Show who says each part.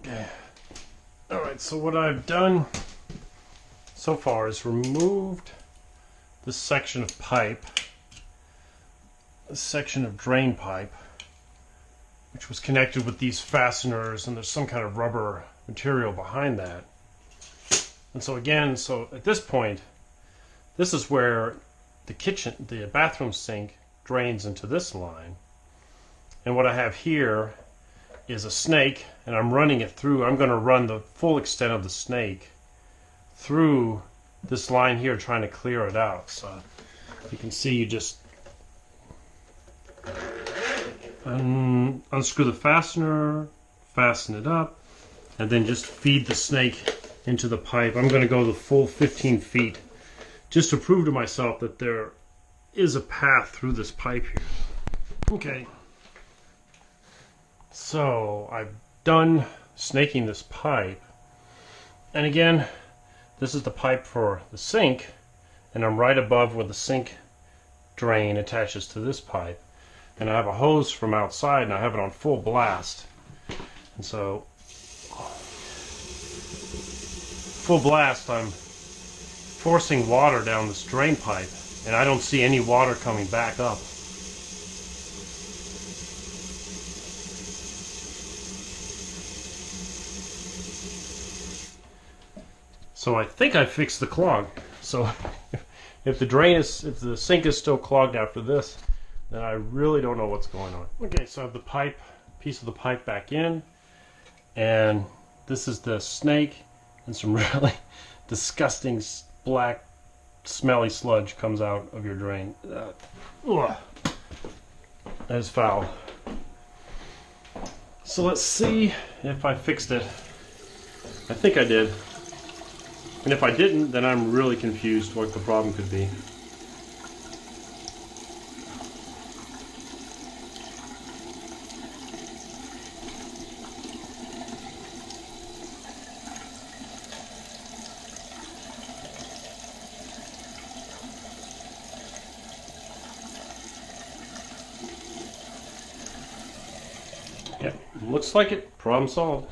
Speaker 1: Okay. Alright, so what I've done so far is removed this section of pipe, this section of drain pipe, which was connected with these fasteners, and there's some kind of rubber material behind that. And so again, at this point, this is where the bathroom sink drains into this line. And what I have here is a snake, and I'm running it through. I'm going to run the full extent of the snake through this line here, trying to clear it out. So you can see, you just unscrew the fastener, fasten it up, and then just feed the snake into the pipe. I'm going to go the full 15 feet just to prove to myself that there is a path through this pipe here. Okay. So I've done snaking this pipe, and again, this is the pipe for the sink, and I'm right above where the sink drain attaches to this pipe, and I have a hose from outside, and I have it on full blast. And so full blast, I'm forcing water down this drain pipe, and I don't see any water coming back up. So I think I fixed the clog. So if the sink is still clogged after this, then I really don't know what's going on. Okay, so I have the piece of the pipe back in, and this is the snake, and some really disgusting black smelly sludge comes out of your drain. That is foul. So let's see if I fixed it. I think I did. And if I didn't, then I'm really confused what the problem could be. Yeah, looks like it. Problem solved.